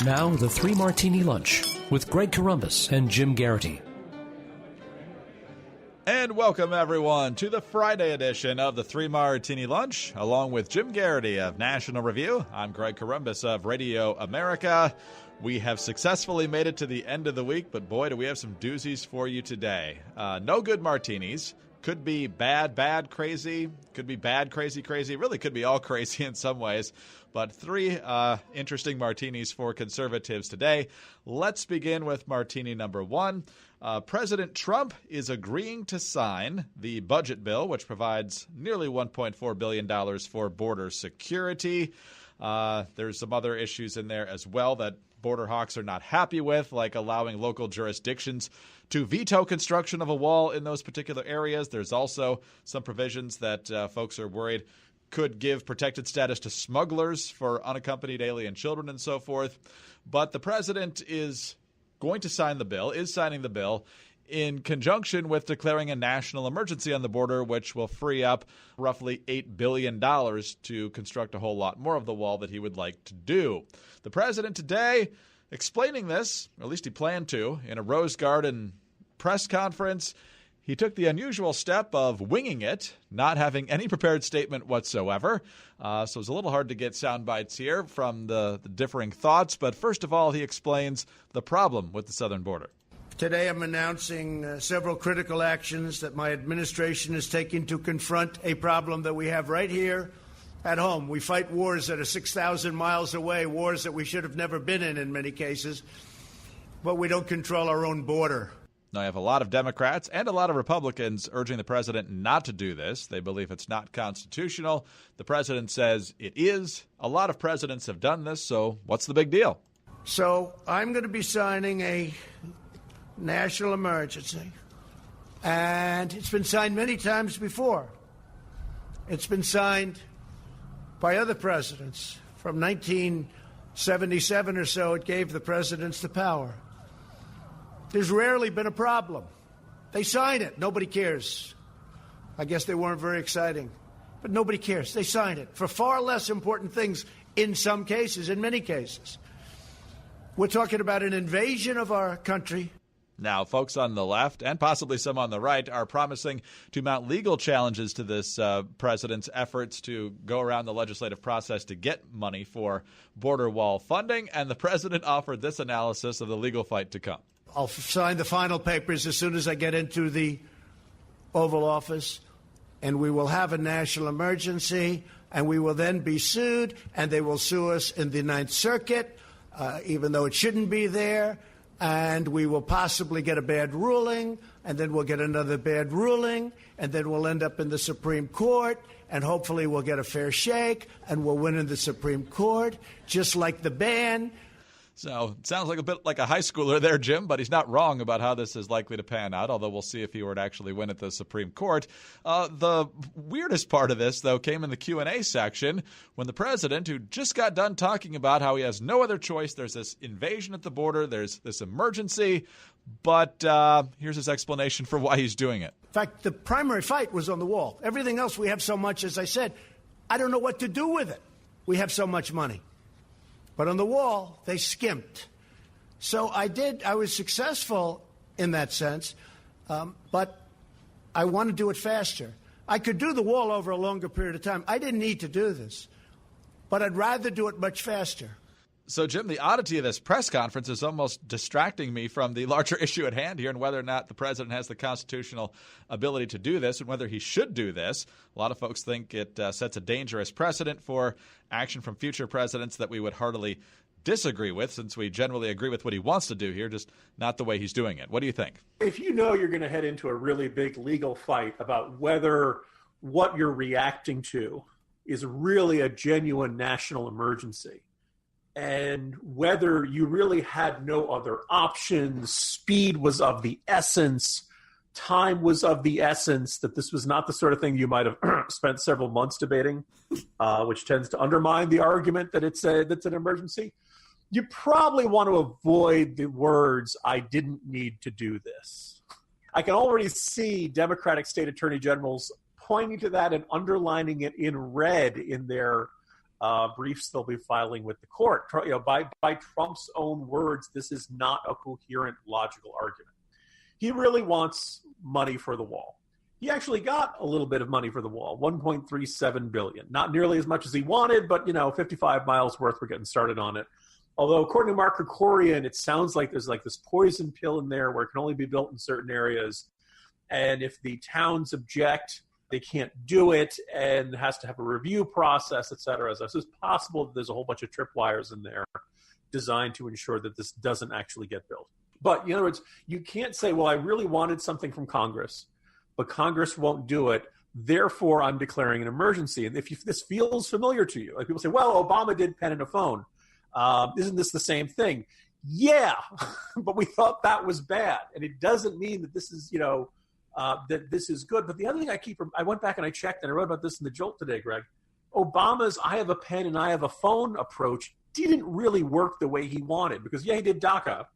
Now, the Three Martini Lunch with Greg Corombos and Jim Garrity. And welcome, everyone, to the Friday edition of the Three Martini Lunch, along with Jim Garrity of National Review. I'm Greg Corombos of Radio America. We have successfully made it to the end of the week, but boy, do we have some doozies for you today. No good martinis. Could be bad, crazy. Could be bad, crazy. Really could be all crazy in some ways. But three interesting martinis for conservatives today. Let's begin with martini number one. President Trump is agreeing to sign the budget bill, which provides nearly $1.4 billion for border security. There's some other issues in there as well that border hawks are not happy with, like allowing local jurisdictions to veto construction of a wall in those particular areas. There's also some provisions that folks are worried could give protected status to smugglers for unaccompanied alien children and so forth. But the president is going to sign the bill, is signing the bill in conjunction with declaring a national emergency on the border, which will free up roughly $8 billion to construct a whole lot more of the wall that he would like to do. The president today explaining this, or at least he planned to, in a Rose Garden press conference. He took the unusual step of winging it, not having any prepared statement whatsoever. So it's a little hard to get sound bites here from the differing thoughts. But first of all, he explains the problem with the southern border. Today I'm announcing several critical actions that my administration is taking to confront a problem that we have right here at home. We fight wars that are 6,000 miles away, wars that we should have never been in many cases, but we don't control our own border. Now, you have a lot of Democrats and a lot of Republicans urging the president not to do this. They believe it's not constitutional. The president says it is. A lot of presidents have done this, so what's the big deal? So I'm going to be signing a national emergency, and it's been signed many times before. It's been signed by other presidents. From 1977 or so, it gave the presidents the power. There's rarely been a problem. They sign it. Nobody cares. I guess they weren't very exciting, but nobody cares. They sign it for far less important things in some cases, in many cases. We're talking about an invasion of our country. Now, folks on the left and possibly some on the right are promising to mount legal challenges to this president's efforts to go around the legislative process to get money for border wall funding. And the president offered this analysis of the legal fight to come. I'll sign the final papers as soon as I get into the Oval Office, and we will have a national emergency, and we will then be sued, and they will sue us in the Ninth Circuit, even though it shouldn't be there, and we will possibly get a bad ruling, and then we'll get another bad ruling, and then we'll end up in the Supreme Court, and hopefully we'll get a fair shake, and we'll win in the Supreme Court, just like the ban. So it sounds like a bit like a high schooler there, Jim, but he's not wrong about how this is likely to pan out, although we'll see if he were to actually win at the Supreme Court. The weirdest part of this, though, came in the Q&A section when the president, who just got done talking about how he has no other choice, there's this invasion at the border, there's this emergency, but here's his explanation for why he's doing it. In fact, the primary fight was on the wall. Everything else we have so much, as I said, I don't know what to do with it. We have so much money. But on the wall, they skimped. So I was successful in that sense, but I want to do it faster. I could do the wall over a longer period of time. I didn't need to do this, but I'd rather do it much faster. So, Jim, the oddity of this press conference is almost distracting me from the larger issue at hand here and whether or not the president has the constitutional ability to do this and whether he should do this. A lot of folks think it sets a dangerous precedent for action from future presidents that we would heartily disagree with, since we generally agree with what he wants to do here, just not the way he's doing it. What do you think? If you know you're going to head into a really big legal fight about whether what you're reacting to is really a genuine national emergency, and whether you really had no other options, speed was of the essence, time was of the essence, that this was not the sort of thing you might have spent several months debating, which tends to undermine the argument that that's an emergency, you probably want to avoid the words, "I didn't need to do this." I can already see Democratic state attorney generals pointing to that and underlining it in red in their briefs they'll be filing with the court. By Trump's own words, this is not a coherent, logical argument. He really wants money for the wall. He actually got a little bit of money for the wall, $1.37 billion. Not nearly as much as he wanted, but 55 miles worth. We're getting started on it. Although, according to Mark Krikorian, it sounds like there's like this poison pill in there where it can only be built in certain areas. And if the towns object, they can't do it, and has to have a review process, et cetera. So it's possible that there's a whole bunch of tripwires in there designed to ensure that this doesn't actually get built. But in other words, you can't say, well, I really wanted something from Congress, but Congress won't do it. Therefore, I'm declaring an emergency. And if this feels familiar to you, like people say, well, Obama did pen and a phone. Isn't this the same thing? Yeah, but we thought that was bad. And it doesn't mean that this is, that this is good. But the other thing I went back and I checked, and I wrote about this in the Jolt today, Greg. Obama's I have a pen and I have a phone approach didn't really work the way he wanted, because, he did DACA.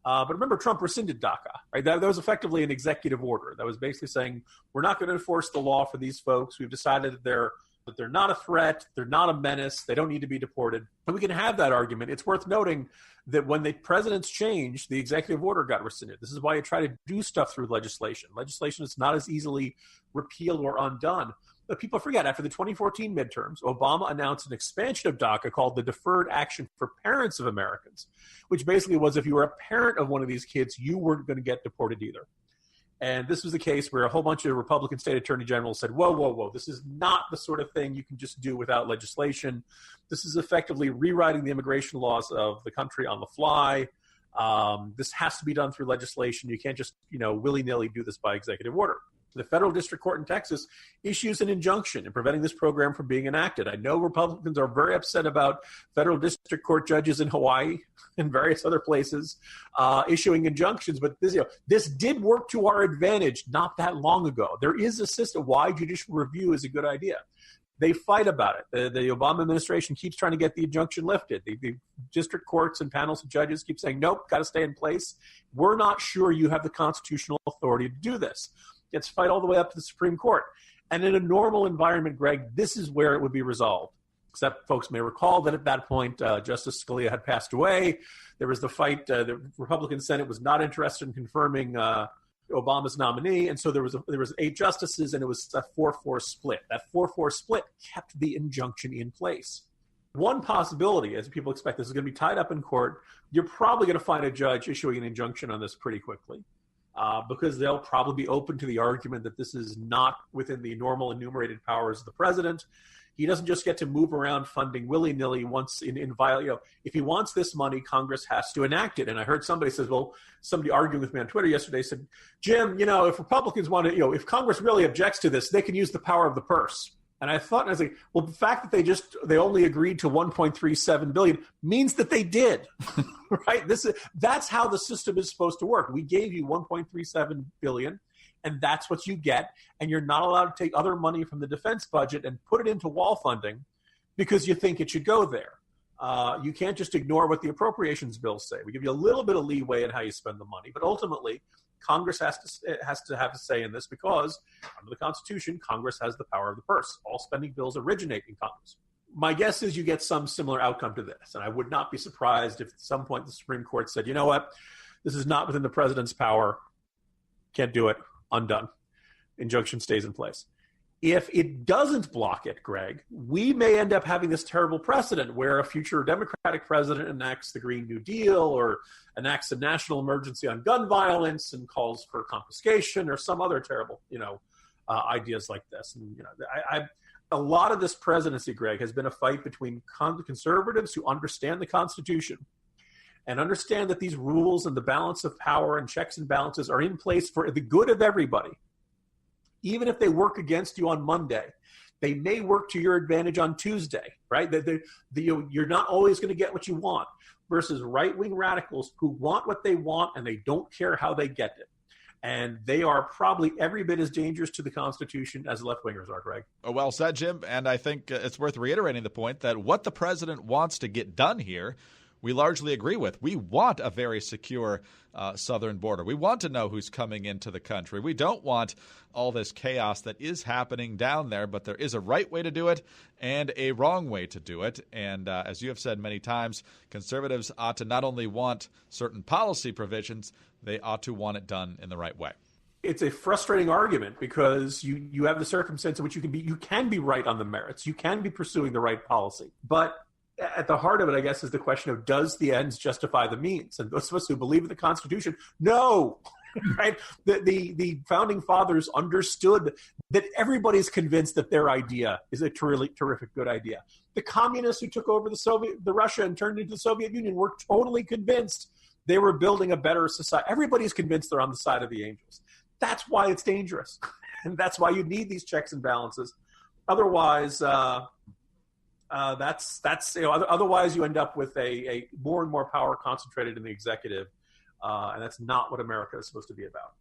But remember, Trump rescinded DACA, right? That was effectively an executive order that was basically saying, we're not going to enforce the law for these folks. We've decided that they're not a threat. They're not a menace. They don't need to be deported. And we can have that argument. It's worth noting that when the presidents changed, the executive order got rescinded. This is why you try to do stuff through legislation. Legislation is not as easily repealed or undone. But people forget, after the 2014 midterms, Obama announced an expansion of DACA called the Deferred Action for Parents of Americans, which basically was if you were a parent of one of these kids, you weren't going to get deported either. And this was the case where a whole bunch of Republican state attorney generals said, whoa, this is not the sort of thing you can just do without legislation. This is effectively rewriting the immigration laws of the country on the fly. This has to be done through legislation. You can't just, willy-nilly do this by executive order. The federal district court in Texas issues an injunction in preventing this program from being enacted. I know Republicans are very upset about federal district court judges in Hawaii and various other places issuing injunctions, but this did work to our advantage not that long ago. There is a system why judicial review is a good idea. They fight about it. The Obama administration keeps trying to get the injunction lifted. The district courts and panels of judges keep saying, nope, got to stay in place. We're not sure you have the constitutional authority to do this. Gets fight all the way up to the Supreme Court. And in a normal environment, Greg, this is where it would be resolved. Except folks may recall that at that point, Justice Scalia had passed away. There was the fight. The Republican Senate was not interested in confirming Obama's nominee. And so there was 8 justices, and it was a 4-4 split. That 4-4 split kept the injunction in place. One possibility, as people expect, this is going to be tied up in court. You're probably going to find a judge issuing an injunction on this pretty quickly. Because they'll probably be open to the argument that this is not within the normal enumerated powers of the president. He doesn't just get to move around funding willy-nilly once if he wants this money, Congress has to enact it. And I heard somebody arguing with me on Twitter yesterday said, Jim, if Republicans want to, if Congress really objects to this, they can use the power of the purse. And I thought, and I was like, well, the fact that they only agreed to $1.37 billion means that they did, right? That's how the system is supposed to work. We gave you $1.37 billion, and that's what you get. And you're not allowed to take other money from the defense budget and put it into wall funding because you think it should go there. You can't just ignore what the appropriations bills say. We give you a little bit of leeway in how you spend the money, but ultimately, Congress has to have a say in this because under the Constitution, Congress has the power of the purse. All spending bills originate in Congress. My guess is you get some similar outcome to this, and I would not be surprised if at some point the Supreme Court said, you know what, this is not within the president's power, can't do it, undone. Injunction stays in place. If it doesn't block it, Greg, we may end up having this terrible precedent where a future Democratic president enacts the Green New Deal or enacts a national emergency on gun violence and calls for confiscation or some other terrible, ideas like this. And, a lot of this presidency, Greg, has been a fight between conservatives who understand the Constitution and understand that these rules and the balance of power and checks and balances are in place for the good of everybody. Even if they work against you on Monday, they may work to your advantage on Tuesday, right? You're not always going to get what you want versus right-wing radicals who want what they want and they don't care how they get it. And they are probably every bit as dangerous to the Constitution as left-wingers are, Greg. Well said, Jim. And I think it's worth reiterating the point that what the president wants to get done here we largely agree with. We want a very secure southern border. We want to know who's coming into the country. We don't want all this chaos that is happening down there, but there is a right way to do it and a wrong way to do it. And as you have said many times, conservatives ought to not only want certain policy provisions, they ought to want it done in the right way. It's a frustrating argument because you have the circumstance in which you can be right on the merits. You can be pursuing the right policy. But at the heart of it, I guess, is the question of, does the ends justify the means? And those of us who believe in the Constitution, no. Right? The founding fathers understood that everybody's convinced that their idea is a terrific good idea. The communists who took over the Russia and turned into the Soviet Union were totally convinced they were building a better society. Everybody's convinced they're on the side of the angels. That's why it's dangerous. And that's why you need these checks and balances. Otherwise, otherwise you end up with a more and more power concentrated in the executive. And that's not what America is supposed to be about.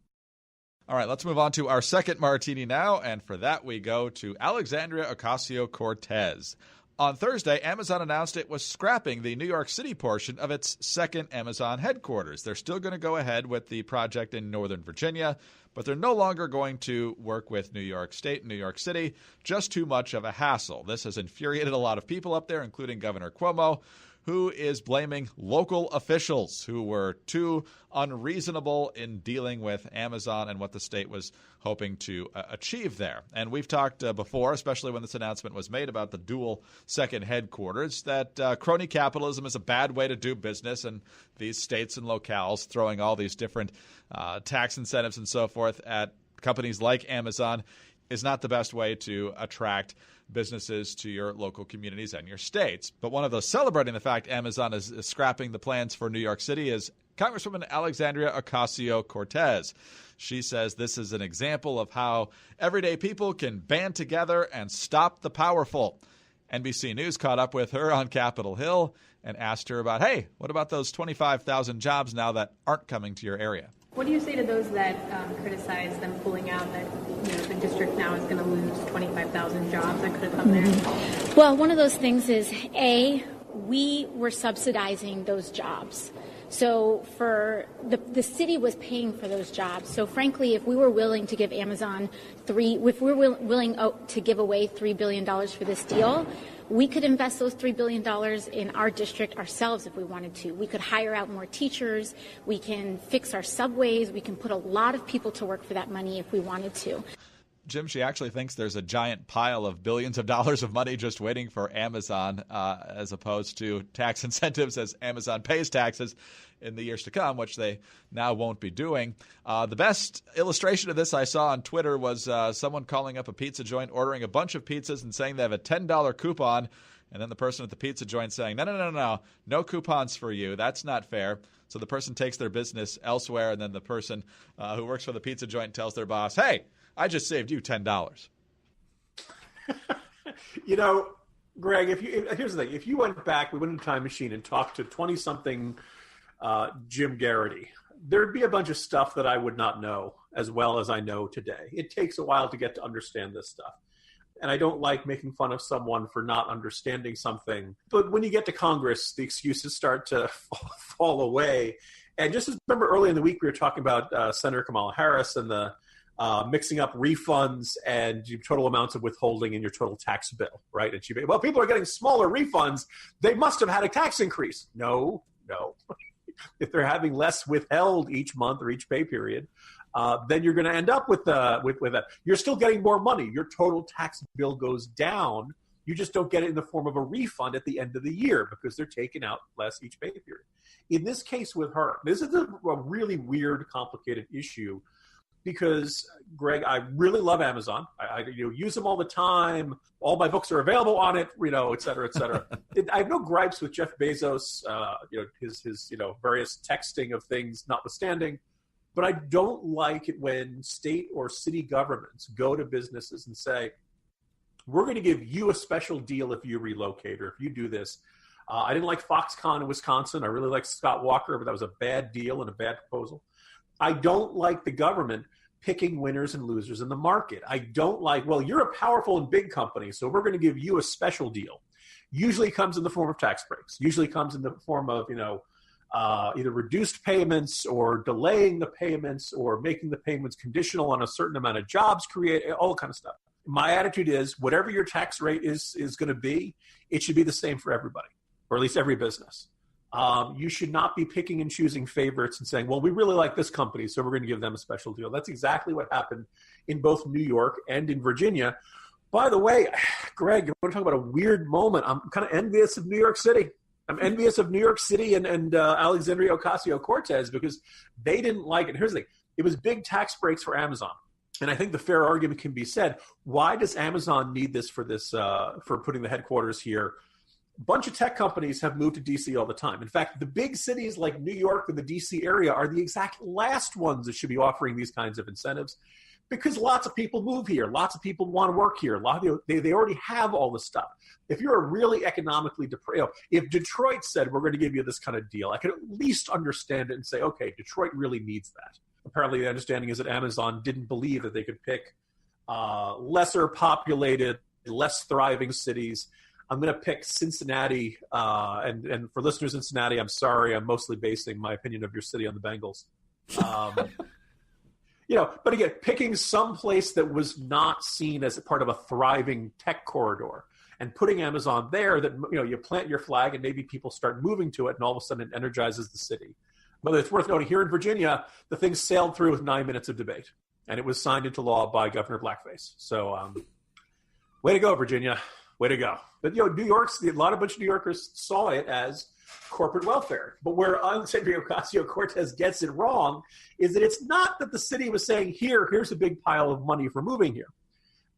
All right, let's move on to our second martini now. And for that, we go to Alexandria Ocasio-Cortez. On Thursday, Amazon announced it was scrapping the New York City portion of its second Amazon headquarters. They're still going to go ahead with the project in Northern Virginia, but they're no longer going to work with New York State and New York City. Just too much of a hassle. This has infuriated a lot of people up there, including Governor Cuomo, who is blaming local officials who were too unreasonable in dealing with Amazon and what the state was hoping to achieve there. And we've talked before, especially when this announcement was made, about the dual second headquarters, that crony capitalism is a bad way to do business, and these states and locales throwing all these different tax incentives and so forth at companies like Amazon is not the best way to attract businesses to your local communities and your states. But one of those celebrating the fact Amazon is scrapping the plans for New York City is Congresswoman Alexandria Ocasio-Cortez. She says this is an example of how everyday people can band together and stop the powerful. NBC News caught up with her on Capitol Hill and asked her about, hey, what about those 25,000 jobs now that aren't coming to your area? What do you say to those that criticize them pulling out, that the district now is going to lose 25,000 jobs that could have come there? Well, one of those things is, A, we were subsidizing those jobs. So for the city was paying for those jobs. So frankly, if we were willing to give Amazon willing to give away $3 billion for this deal, we could invest those $3 billion in our district ourselves if we wanted to. We could hire out more teachers. We can fix our subways. We can put a lot of people to work for that money if we wanted to. Jim, she actually thinks there's a giant pile of billions of dollars of money just waiting for Amazon as opposed to tax incentives as Amazon pays taxes in the years to come, which they now won't be doing. The best illustration of this I saw on Twitter was someone calling up a pizza joint, ordering a bunch of pizzas and saying they have a $10 coupon, and then the person at the pizza joint saying, no coupons for you. That's not fair. So the person takes their business elsewhere, and then the person who works for the pizza joint tells their boss, hey, I just saved you $10. Greg, here's the thing. If you went back, we went in a time machine and talked to 20-something Jim Garrity, there'd be a bunch of stuff that I would not know as well as I know today. It takes a while to get to understand this stuff. And I don't like making fun of someone for not understanding something. But when you get to Congress, the excuses start to fall away. And just as remember early in the week, we were talking about Senator Kamala Harris and the mixing up refunds and total amounts of withholding in your total tax bill, right? And well, people are getting smaller refunds. They must have had a tax increase. No. If they're having less withheld each month or each pay period, then you're going to end up with that. You're still getting more money. Your total tax bill goes down. You just don't get it in the form of a refund at the end of the year because they're taking out less each pay period. In this case with her, this is a really weird, complicated issue. Because, Greg, I really love Amazon. I use them all the time. All my books are available on it, et cetera, et cetera. I have no gripes with Jeff Bezos, his various texting of things notwithstanding. But I don't like it when state or city governments go to businesses and say, we're going to give you a special deal if you relocate or if you do this. I didn't like Foxconn in Wisconsin. I really liked Scott Walker, but that was a bad deal and a bad proposal. I don't like the government picking winners and losers in the market. I don't like, well, you're a powerful and big company, so we're going to give you a special deal. usually comes in the form of tax breaks, usually comes in the form of, either reduced payments or delaying the payments or making the payments conditional on a certain amount of jobs created, all kind of stuff. My attitude is whatever your tax rate is going to be, it should be the same for everybody, or at least every business. You should not be picking and choosing favorites and saying, well, we really like this company, so we're going to give them a special deal. That's exactly what happened in both New York and in Virginia. By the way, Greg, you want to talk about a weird moment? I'm kind of envious of New York City. I'm envious of New York City and Alexandria Ocasio-Cortez because they didn't like it. Here's the thing. It was big tax breaks for Amazon. And I think the fair argument can be said, why does Amazon need this for putting the headquarters here? A bunch of tech companies have moved to D.C. all the time. In fact, the big cities like New York and the D.C. area are the exact last ones that should be offering these kinds of incentives because lots of people move here. Lots of people want to work here. They already have all this stuff. If you're a really economically deprived, if Detroit said, we're going to give you this kind of deal, I could at least understand it and say, okay, Detroit really needs that. Apparently, the understanding is that Amazon didn't believe that they could pick lesser populated, less thriving cities. I'm going to pick Cincinnati. And for listeners in Cincinnati, I'm sorry. I'm mostly basing my opinion of your city on the Bengals. But again, picking some place that was not seen as a part of a thriving tech corridor and putting Amazon there that, you plant your flag and maybe people start moving to it and all of a sudden it energizes the city. But it's worth noting here in Virginia, the thing sailed through with 9 minutes of debate and it was signed into law by Governor Blackface. So way to go, Virginia. Way to go. But, New York's, a bunch of New Yorkers saw it as corporate welfare. But where Alexandria Ocasio-Cortez gets it wrong is that it's not that the city was saying, here's a big pile of money for moving here.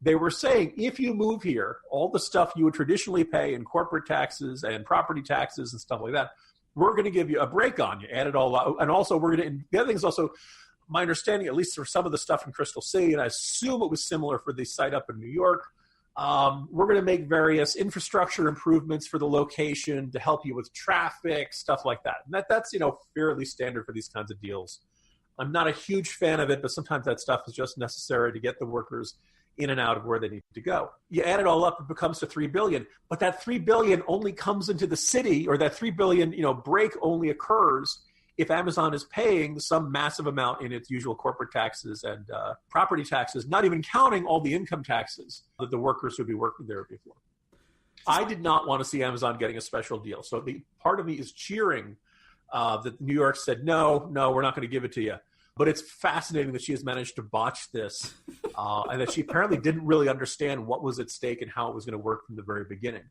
They were saying, if you move here, all the stuff you would traditionally pay in corporate taxes and property taxes and stuff like that, we're going to give you a break on you, add it all out. And also, the other thing is also, my understanding, at least for some of the stuff in Crystal City, and I assume it was similar for the site up in New York, we're going to make various infrastructure improvements for the location to help you with traffic, stuff like that. And that's fairly standard for these kinds of deals. I'm not a huge fan of it, but sometimes that stuff is just necessary to get the workers in and out of where they need to go. You add it all up, it becomes to $3 billion. But that $3 billion only comes into the city, or that $3 billion break only occurs if Amazon is paying some massive amount in its usual corporate taxes and property taxes, not even counting all the income taxes that the workers would be working there before. I did not want to see Amazon getting a special deal. So the part of me is cheering that New York said, no, we're not going to give it to you. But it's fascinating that she has managed to botch this and that she apparently didn't really understand what was at stake and how it was going to work from the very beginning.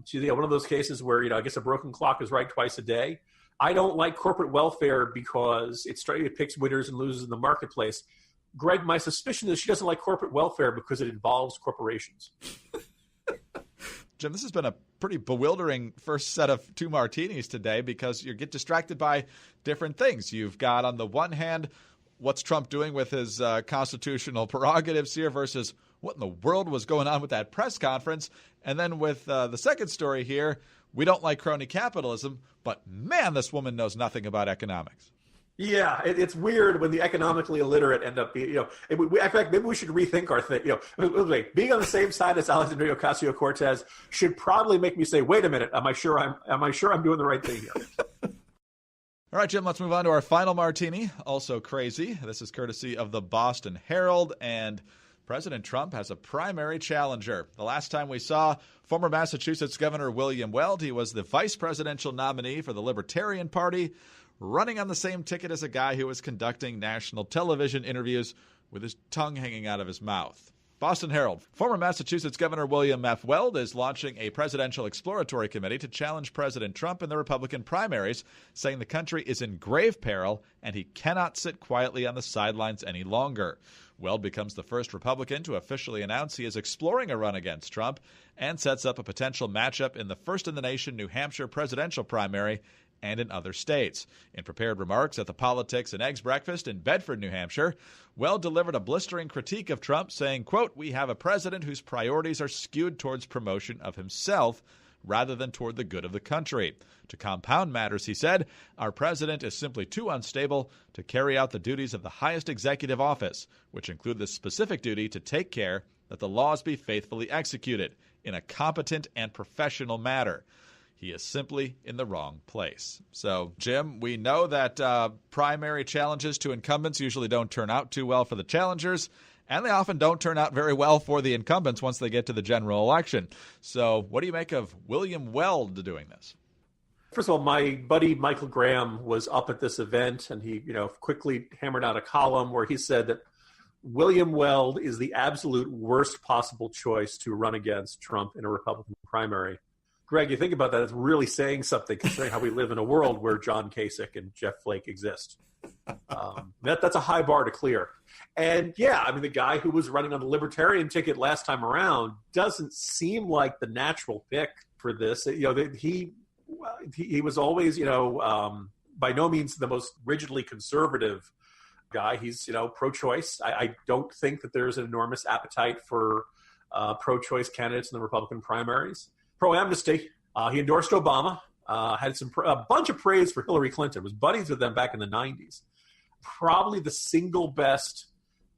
She's one of those cases where, I guess a broken clock is right twice a day. I don't like corporate welfare because it picks winners and losers in the marketplace. Greg, my suspicion is she doesn't like corporate welfare because it involves corporations. Jim, this has been a pretty bewildering first set of two martinis today because you get distracted by different things. You've got, on the one hand, what's Trump doing with his constitutional prerogatives here versus what in the world was going on with that press conference. And then with the second story here, we don't like crony capitalism, but man, this woman knows nothing about economics. Yeah, it's weird when the economically illiterate end up being, in fact, maybe we should rethink our thing. Being on the same side as Alexandria Ocasio-Cortez should probably make me say, wait a minute, am I sure I'm doing the right thing here? All right, Jim, let's move on to our final martini. Also crazy. This is courtesy of the Boston Herald, and President Trump has a primary challenger. The last time we saw former Massachusetts Governor William Weld, he was the vice presidential nominee for the Libertarian Party, running on the same ticket as a guy who was conducting national television interviews with his tongue hanging out of his mouth. Boston Herald. Former Massachusetts Governor William F. Weld is launching a presidential exploratory committee to challenge President Trump in the Republican primaries, saying the country is in grave peril and he cannot sit quietly on the sidelines any longer. Weld becomes the first Republican to officially announce he is exploring a run against Trump and sets up a potential matchup in the first-in-the-nation New Hampshire presidential primary and in other states. In prepared remarks at the Politics and Eggs breakfast in Bedford, New Hampshire, Weld delivered a blistering critique of Trump, saying, quote, "We have a president whose priorities are skewed towards promotion of himself rather than toward the good of the country. To compound matters," he said, "our president is simply too unstable to carry out the duties of the highest executive office, which include the specific duty to take care that the laws be faithfully executed," in a competent and professional manner. He is simply in the wrong place. So, Jim, we know that primary challenges to incumbents usually don't turn out too well for the challengers, and they often don't turn out very well for the incumbents once they get to the general election. So what do you make of William Weld doing this? First of all, my buddy Michael Graham was up at this event, and he, quickly hammered out a column where he said that William Weld is the absolute worst possible choice to run against Trump in a Republican primary. Greg, you think about that, it's really saying something considering how we live in a world where John Kasich and Jeff Flake exist. That's a high bar to clear. And yeah, the guy who was running on the Libertarian ticket last time around doesn't seem like the natural pick for this. He was always, by no means the most rigidly conservative guy. He's, pro-choice. I don't think that there's an enormous appetite for pro-choice candidates in the Republican primaries. Pro-amnesty. He endorsed Obama. Had a bunch of praise for Hillary Clinton. Was buddies with them back in the 90s. Probably the single best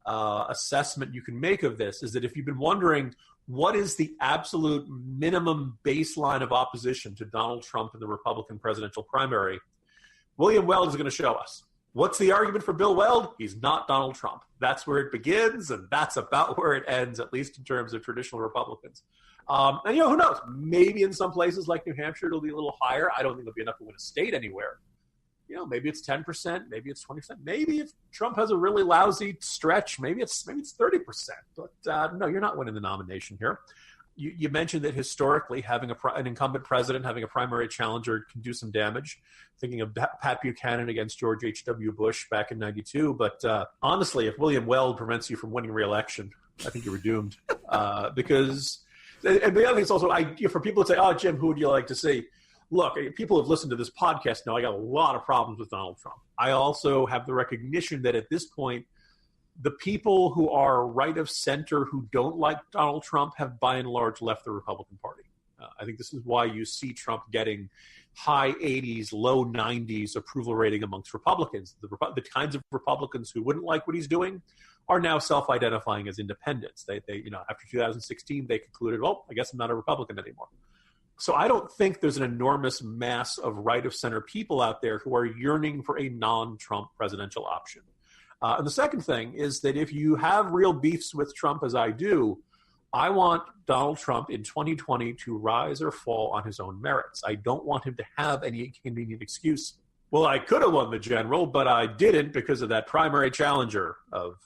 assessment you can make of this is that if you've been wondering what is the absolute minimum baseline of opposition to Donald Trump in the Republican presidential primary, William Weld is going to show us. What's the argument for Bill Weld? He's not Donald Trump. That's where it begins, and that's about where it ends, at least in terms of traditional Republicans. And who knows? Maybe in some places like New Hampshire, it'll be a little higher. I don't think it'll be enough to win a state anywhere. Maybe it's 10%, maybe it's 20%. Maybe if Trump has a really lousy stretch, maybe it's 30%. But no, you're not winning the nomination here. You mentioned that historically, having an incumbent president, having a primary challenger can do some damage. Thinking of Pat Buchanan against George H.W. Bush back in 92. But honestly, if William Weld prevents you from winning re-election, I think you were doomed. Because, and the other thing is also, for people to say, oh, Jim, who would you like to see? Look, people have listened to this podcast know I got a lot of problems with Donald Trump. I also have the recognition that at this point, the people who are right of center who don't like Donald Trump have by and large left the Republican Party. I think this is why you see Trump getting high 80s, low 90s approval rating amongst Republicans. The kinds of Republicans who wouldn't like what he's doing are now self-identifying as independents. They after 2016, they concluded, well, I guess I'm not a Republican anymore. So I don't think there's an enormous mass of right-of-center people out there who are yearning for a non-Trump presidential option. And the second thing is that if you have real beefs with Trump, as I do, I want Donald Trump in 2020 to rise or fall on his own merits. I don't want him to have any convenient excuse. Well, I could have won the general, but I didn't because of that primary challenger of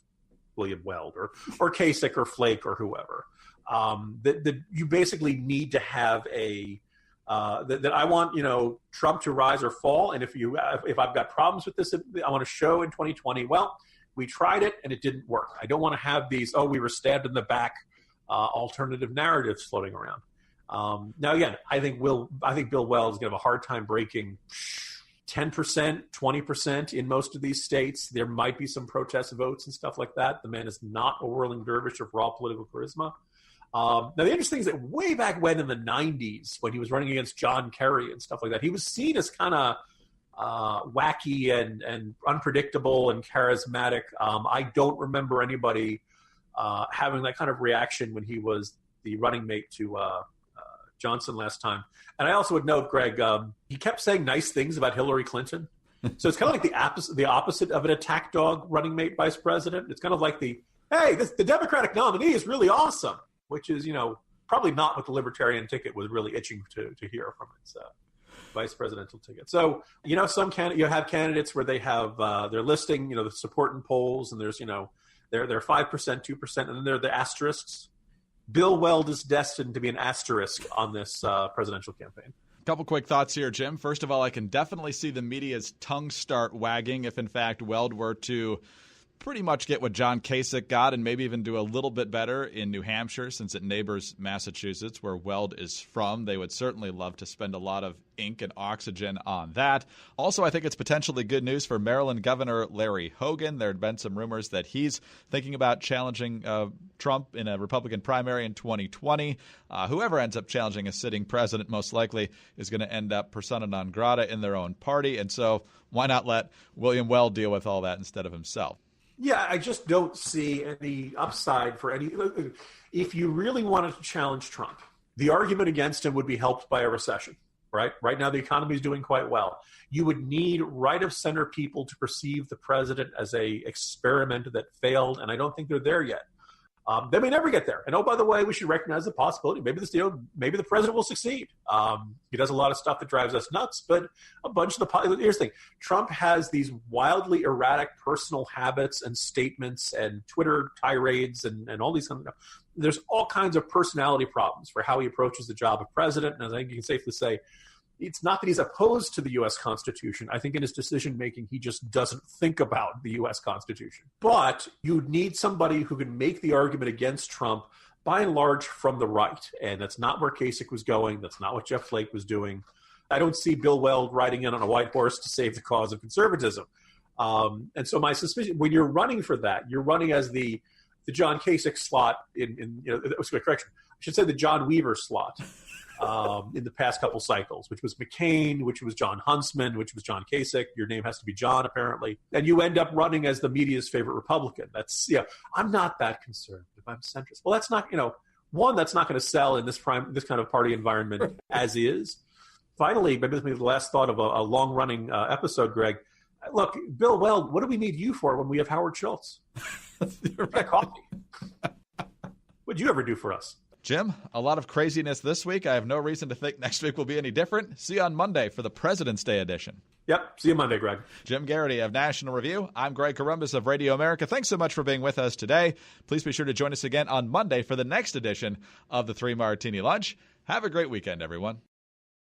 William Weld or Kasich or Flake or whoever. That you basically need to have that I want, Trump to rise or fall. And if I've got problems with this, I want to show in 2020, well, we tried it and it didn't work. I don't want to have these, we were stabbed in the back, alternative narratives floating around. Now, again, I think Bill Weld is going to have a hard time breaking 10%, 20% in most of these states. There might be some protest votes and stuff like that. The man is not a whirling dervish of raw political charisma. Now, the interesting thing is that way back when in the 90s, when he was running against John Kerry and stuff like that, he was seen as kind of wacky and unpredictable and charismatic. I don't remember anybody having that kind of reaction when he was the running mate to Johnson last time. And I also would note, Greg, he kept saying nice things about Hillary Clinton. So it's kind of like the opposite of an attack dog running mate vice president. It's kind of like the Democratic nominee is really awesome, which is, probably not what the Libertarian ticket was really itching to hear from its vice presidential ticket. So, you have candidates where they have they're listing, the support in polls, and there's, they're 5%, 2%, and then there are the asterisks. Bill Weld is destined to be an asterisk on this presidential campaign. Couple quick thoughts here, Jim. First of all, I can definitely see the media's tongue start wagging if, in fact, Weld were to pretty much get what John Kasich got and maybe even do a little bit better in New Hampshire since it neighbors Massachusetts, where Weld is from. They would certainly love to spend a lot of ink and oxygen on that. Also, I think it's potentially good news for Maryland Governor Larry Hogan. There had been some rumors that he's thinking about challenging Trump in a Republican primary in 2020. Whoever ends up challenging a sitting president most likely is going to end up persona non grata in their own party. And so why not let William Weld deal with all that instead of himself? Yeah, I just don't see any upside for any. If you really wanted to challenge Trump, The argument against him would be helped by a recession, right? Right now, the economy is doing quite well. You would need right-of-center people to perceive the president as a experiment that failed, and I don't think they're there yet. They may never get there. And, oh, by the way, we should recognize the possibility. Maybe the president will succeed. He does a lot of stuff that drives us nuts, but a bunch of here's the thing. Trump has these wildly erratic personal habits and statements and Twitter tirades and all these kind of stuff. There's all kinds of personality problems for how he approaches the job of president. And I think you can safely say it's not that he's opposed to the U.S. Constitution. I think in his decision-making, he just doesn't think about the U.S. Constitution. But you need somebody who can make the argument against Trump, by and large, from the right. And that's not where Kasich was going. That's not what Jeff Flake was doing. I don't see Bill Weld riding in on a white horse to save the cause of conservatism. And so my suspicion, when you're running for that, you're running as the John Kasich slot correction. I should say the John Weaver slot. In the past couple cycles, which was McCain, which was John Huntsman, which was John Kasich. Your name has to be John, apparently. And you end up running as the media's favorite Republican. That's, I'm not that conservative. I'm centrist. Well, that's not, one, that's not going to sell in this kind of party environment as is. Finally, maybe the last thought of a long-running episode, Greg. Look, Bill Weld, what do we need you for when we have Howard Schultz? Right. Coffee. What'd you ever do for us? Jim, a lot of craziness this week. I have no reason to think next week will be any different. See you on Monday for the President's Day edition. Yep. See you Monday, Greg. Jim Garrity of National Review. I'm Greg Corombos of Radio America. Thanks so much for being with us today. Please be sure to join us again on Monday for the next edition of the 3 Martini Lunch. Have a great weekend, everyone.